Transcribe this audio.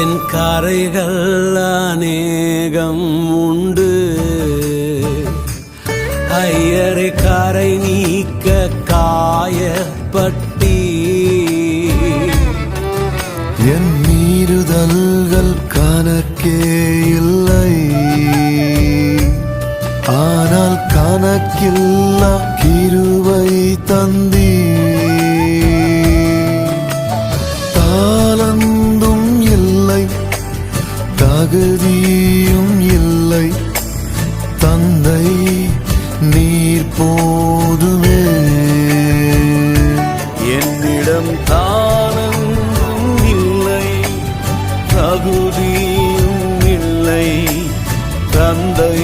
என் கரைகள் அநேகம் உண்டு, ஐயரை கரை நீக்க காயப்பட்டி. என் மீறுதல்கள் கணக்கே இல்லை, ஆனால் கணக்கில்லா கிருபை தந்தீ. தாளந்தும் இல்லை, தகுதியும் இல்லை, தந்தை நீர் போதுமே. என்னிடம் தாளந்தும் இல்லை, தகுதியும் இல்லை, தந்தை